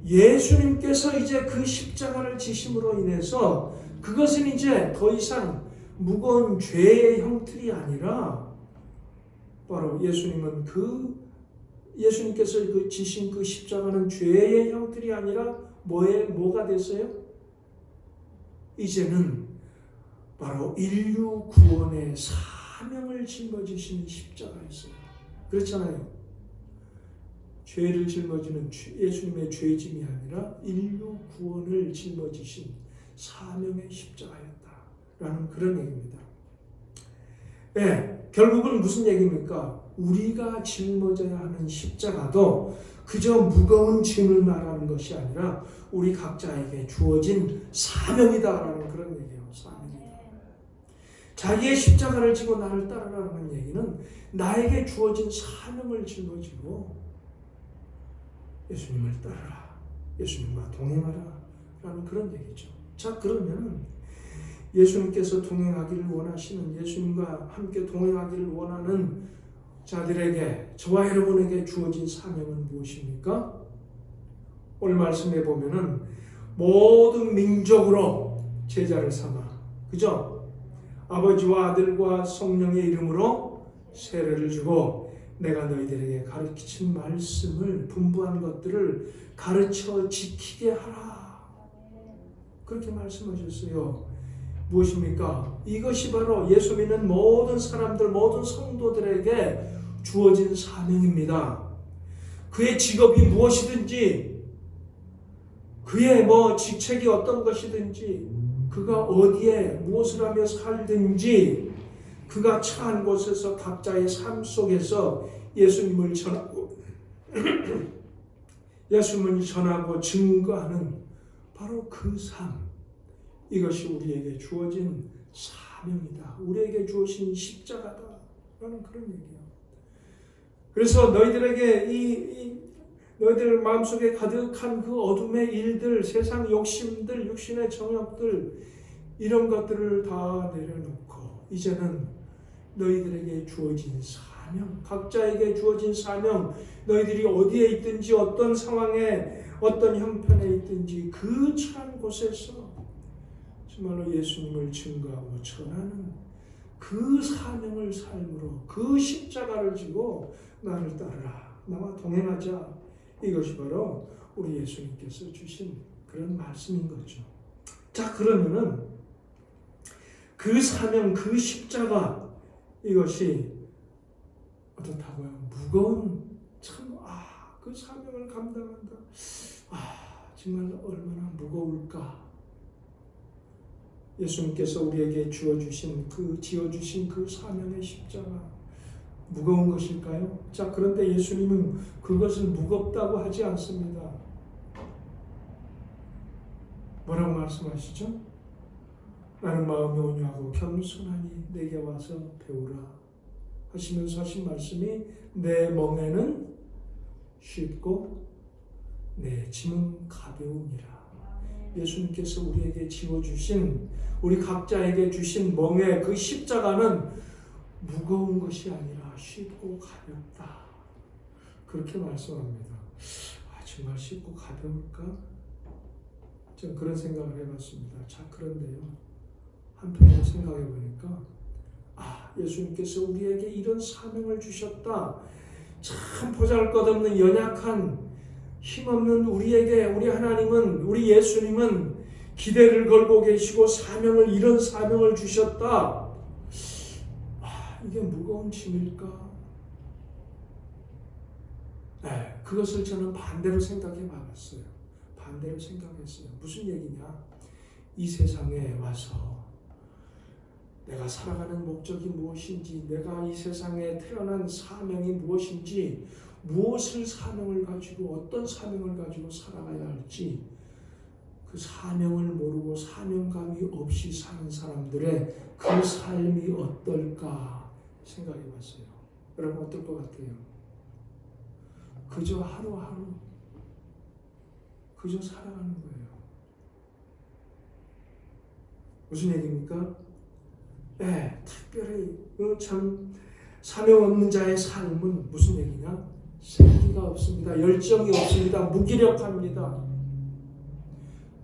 S2: 예수님께서 이제 그 십자가를 지심으로 인해서 그것은 이제 더 이상 무거운 죄의 형틀이 아니라 바로 예수님께서 그 지신 그 십자가는 죄의 형틀이 아니라 뭐가 됐어요? 이제는 바로 인류 구원의 사명을 짊어지신 십자가였어요. 그렇잖아요. 죄를 짊어지는 예수님의 죄짐이 아니라 인류 구원을 짊어지신 사명의 십자가였다라는 그런 얘기입니다. 네, 결국은 무슨 얘기입니까? 우리가 짊어져야 하는 십자가도 그저 무거운 짐을 말하는 것이 아니라 우리 각자에게 주어진 사명이다라는 그런 얘기예요. 사명이다. 자기의 십자가를 지고 나를 따르라는 얘기는 나에게 주어진 사명을 짊어지고 예수님을 따르라, 예수님과 동행하라 라는 그런 얘기죠. 자, 그러면 예수님께서 동행하기를 원하시는, 예수님과 함께 동행하기를 원하는 자들에게, 저와 여러분에게 주어진 사명은 무엇입니까? 오늘 말씀해 보면은 모든 민족으로 제자를 삼아, 그죠? 아버지와 아들과 성령의 이름으로 세례를 주고 내가 너희들에게 가르친 말씀을, 분부한 것들을 가르쳐 지키게 하라. 그렇게 말씀하셨어요. 무엇입니까? 이것이 바로 예수 믿는 모든 사람들, 모든 성도들에게 주어진 사명입니다. 그의 직업이 무엇이든지, 그의 직책이 어떤 것이든지, 그가 어디에 무엇을 하며 살든지, 그가 처한 곳에서 각자의 삶 속에서 예수님을 전하고 증거하는 바로 그 삶, 이것이 우리에게 주어진 사명이다. 우리에게 주어진 십자가다라는 그런 얘기야. 그래서 너희들에게 너희들 마음속에 가득한 그 어둠의 일들, 세상 욕심들, 육신의 정욕들, 이런 것들을 다 내려놓고 이제는 너희들에게 주어진 사명, 각자에게 주어진 사명, 너희들이 어디에 있든지 어떤 상황에 어떤 형편에 있든지 그 처한 곳에서 정말로 예수님을 증거하고 전하는 그 사명을 삶으로, 그 십자가를 지고 나를 따르라, 나와 동행하자. 이것이 바로 우리 예수님께서 주신 그런 말씀인 거죠. 자, 그러면은 그 사명, 그 십자가, 이것이 어떻다고요? 무거운, 그 사명을 감당한다. 정말 얼마나 무거울까. 예수님께서 우리에게 지어주신 그 사명의 십자가, 무거운 것일까요? 자, 그런데 예수님은 그것을 무겁다고 하지 않습니다. 뭐라고 말씀하시죠? 나는 마음이 온유하고 겸손하니 내게 와서 배우라 하시면서 하신 말씀이, 내 멍에는 쉽고 내 짐은 가벼우니라. 예수님께서 우리에게 지어주신, 우리 각자에게 주신 멍에 그 십자가는 무거운 것이 아니라 쉽고 가볍다. 그렇게 말씀합니다. 정말 쉽고 가벼울까? 전 그런 생각을 해봤습니다. 자, 그런데요, 한편으로 생각해 보니까 예수님께서 우리에게 이런 사명을 주셨다. 참 보잘것없는 연약한 힘없는 우리에게 우리 하나님은, 우리 예수님은 기대를 걸고 계시고 이런 사명을 주셨다. 이게 무거운 짐일까? 그것을 저는 반대로 생각해 봤어요. 반대로 생각했어요. 무슨 얘기냐? 이 세상에 와서 내가 살아가는 목적이 무엇인지, 내가 이 세상에 태어난 사명이 무엇인지, 무엇을 사명을 가지고, 어떤 사명을 가지고 살아가야 할지, 그 사명을 모르고 사명감이 없이 사는 사람들의 그 삶이 어떨까 생각해 봤어요. 여러분 어떨 것 같아요? 그저 하루하루 그저 살아가는 거예요. 무슨 얘기입니까? 특별히 참 사명 없는 자의 삶은 무슨 얘기냐? 생기가 없습니다. 열정이 없습니다. 무기력합니다.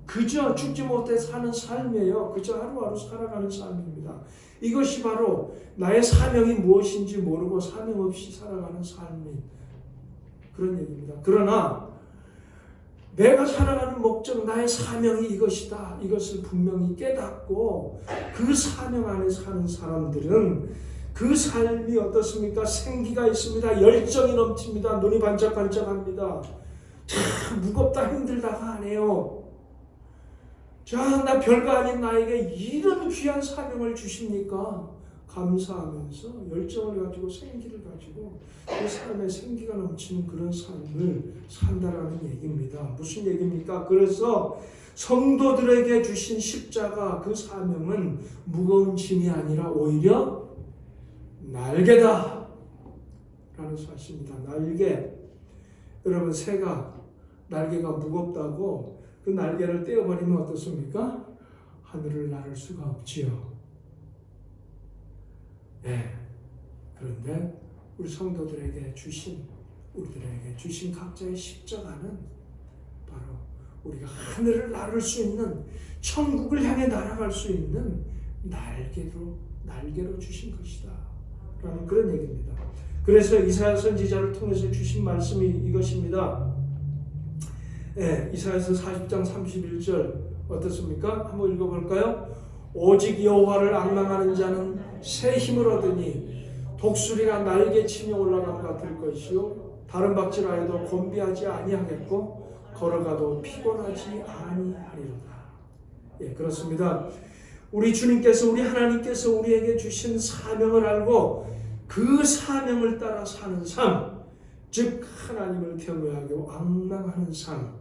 S2: 그저 죽지 못해 사는 삶이에요. 그저 하루하루 살아가는 삶입니다. 이것이 바로 나의 사명이 무엇인지 모르고 사명 없이 살아가는 삶인 그런 얘기입니다. 그러나 내가 살아가는 목적, 나의 사명이 이것이다. 이것을 분명히 깨닫고 그 사명 안에 사는 사람들은 그 삶이 어떻습니까? 생기가 있습니다. 열정이 넘칩니다. 눈이 반짝반짝합니다. 참 무겁다, 힘들다가 안 해요. 나 별거 아닌 나에게 이런 귀한 사명을 주십니까? 감사하면서 열정을 가지고 생기를 가지고 그 삶에 생기가 넘치는 그런 삶을 산다라는 얘기입니다. 무슨 얘기입니까? 그래서 성도들에게 주신 십자가, 그 사명은 무거운 짐이 아니라 오히려 날개다 라는 사실입니다. 날개. 여러분, 새가 날개가 무겁다고 그 날개를 떼어버리면 어떻습니까? 하늘을 나를 수가 없지요. 그런데 우리 성도들에게 주신, 우리들에게 주신 각자의 십자가는 바로 우리가 하늘을 나를 수 있는, 천국을 향해 날아갈 수 있는 날개로 주신 것이다 라는 그런 얘기입니다. 그래서 이사야 선지자를 통해서 주신 말씀이 이것입니다. 이사야서 40장 31절 어떻습니까? 한번 읽어볼까요? 오직 여호와를 앙망하는 자는 새 힘을 얻으니 독수리가 날개치며 올라감 같을 것이요 다른 박질하여도 곤비하지 아니하겠고 걸어가도 피곤하지 아니하리로다. 예, 그렇습니다. 우리 주님께서 우리 하나님께서 우리에게 주신 사명을 알고 그 사명을 따라 사는 삶, 즉 하나님을 경외하고 앙망하는 삶,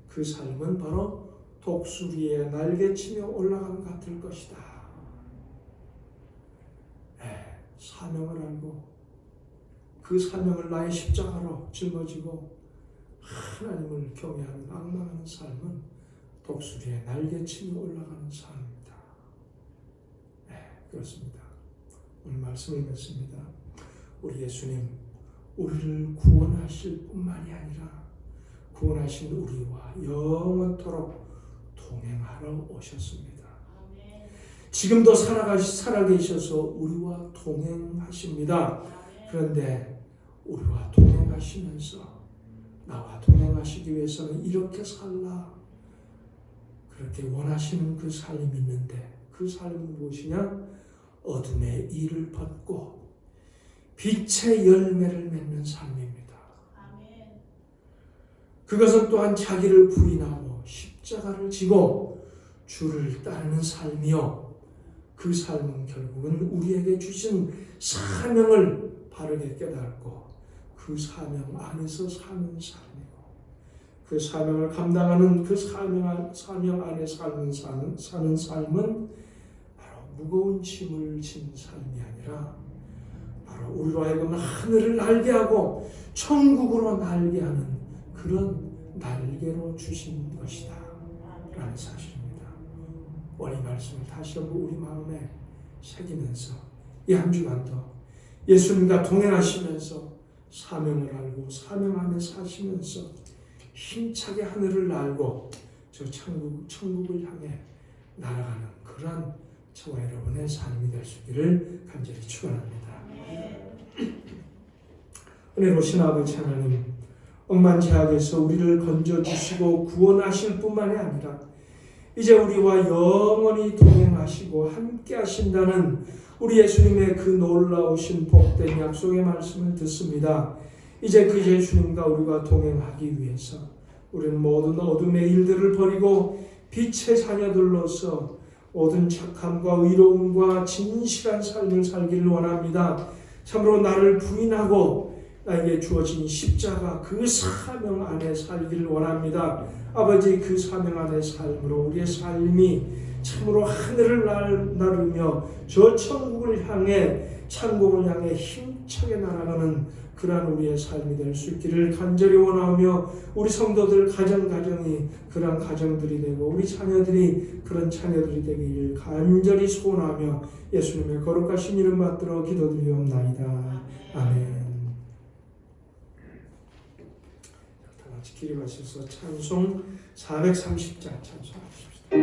S2: 그 삶은 바로 독수리의 날개치며 올라감 같을 것이다. 네, 사명을 알고 그 사명을 나의 십자가로 짊어지고 하나님을 경외하는 앙망하는 삶은 독수리의 날개치며 올라가는 삶입니다. 네, 그렇습니다. 오늘 말씀을 맺습니다. 우리 예수님, 우리를 구원하실 뿐만이 아니라 구원하신 우리와 영원토록 동행하러 오셨습니다. 지금도 살아계셔서 우리와 동행하십니다. 그런데 우리와 동행하시면서 나와 동행하시기 위해서는 이렇게 살라, 그렇게 원하시는 그 삶이 있는데 그 삶은 무엇이냐? 어둠의 일을 벗고 빛의 열매를 맺는 삶입니다. 그것은 또한 자기를 부인하고 십자가를 지고 주를 따르는 삶이요, 그 삶은 결국은 우리에게 주신 사명을 바르게 깨닫고 그 사명 안에서 사는 삶이고, 그 사명을 감당하는 그 사명 안에 사는 삶은 바로 무거운 짐을 진 삶이 아니라 바로 우리로 하여금 하늘을 날게 하고 천국으로 날게 하는 그런 날개로 주신 것이다 라는 사실입니다. 오늘 이 말씀을 다시 한번 우리 마음에 새기면서 이 한 주간도 예수님과 동행하시면서 사명을 알고 사명 안에 사시면서 힘차게 하늘을 날고 저 천국을 향해 날아가는 그런 저와 여러분의 삶이 될 수 있기를 간절히 축원합니다. 은혜로우신 아버지 하나님, 억만제약에서 우리를 건져주시고 구원하실 뿐만이 아니라 이제 우리와 영원히 동행하시고 함께 하신다는 우리 예수님의 그 놀라우신 복된 약속의 말씀을 듣습니다. 이제 그 예수님과 우리가 동행하기 위해서 우리는 모든 어둠의 일들을 버리고 빛의 자녀들로서 모든 착함과 의로움과 진실한 삶을 살기를 원합니다. 참으로 나를 부인하고 나에게 주어진 십자가 그 사명 안에 살기를 원합니다. 아버지, 그 사명 안의 삶으로 우리의 삶이 참으로 하늘을 나르며 저 천국을 향해 창공을 향해 힘차게 날아가는 그러한 우리의 삶이 될 수 있기를 간절히 원하며 우리 성도들 가정이 그러한 가정들이 되고 우리 자녀들이 그런 자녀들이 되기를 간절히 소원하며 예수님의 거룩하신 이름 받들어 기도드리옵나이다. 아멘. 다 같이 기립하셔서 찬송 430장 찬송하십시다.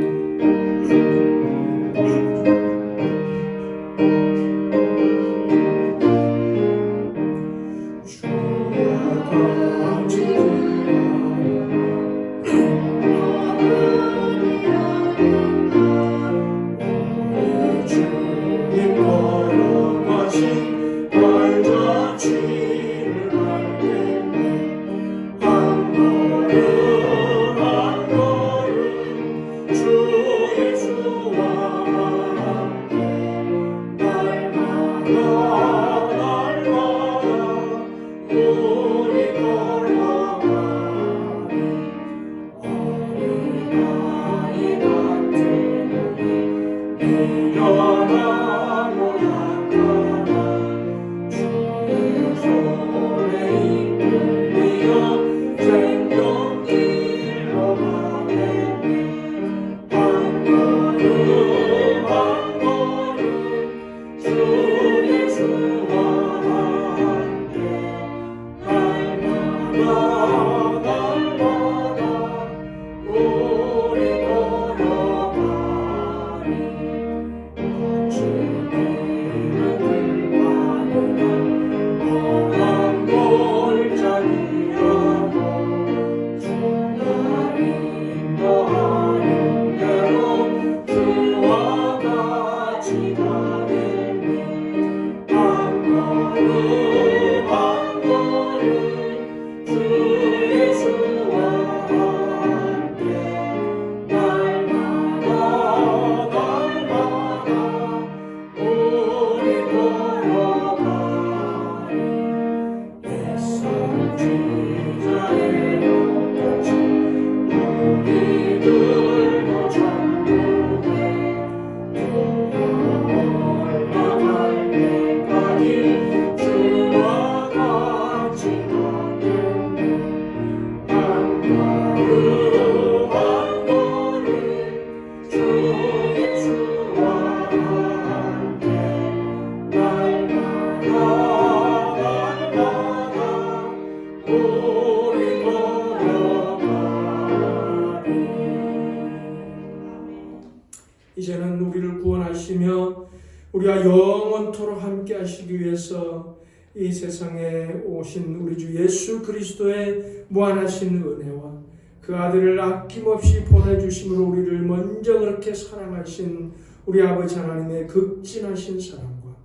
S2: 이제는 우리를 구원하시며 우리와 영원토록 함께 하시기 위해서 이 세상에 오신 우리 주 예수 그리스도의 무한하신 은혜와 그 아들을 아낌없이 보내주심으로 우리를 먼저 그렇게 사랑하신 우리 아버지 하나님의 극진하신 사랑과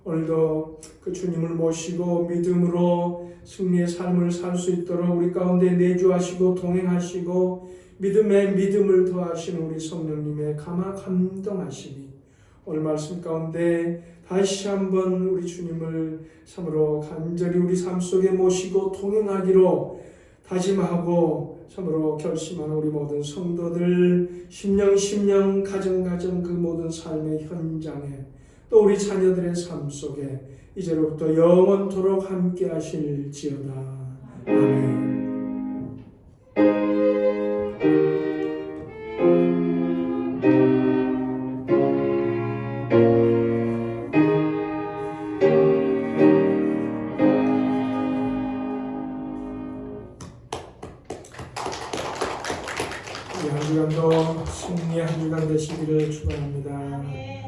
S2: 오늘도 그 주님을 모시고 믿음으로 승리의 삶을 살 수 있도록 우리 가운데 내주하시고 동행하시고 믿음에 믿음을 더하시는 우리 성령님의 감동하시니 오늘 말씀 가운데 다시 한번 우리 주님을 참으로 간절히 우리 삶 속에 모시고 동행하기로 다짐하고 참으로 결심하는 우리 모든 성도들 심령 가정 그 모든 삶의 현장에 또 우리 자녀들의 삶 속에 이제로부터 영원토록 함께 하실지어다. 아멘. 이 한 주간도 승리의 한 주간 되시기를 축원합니다.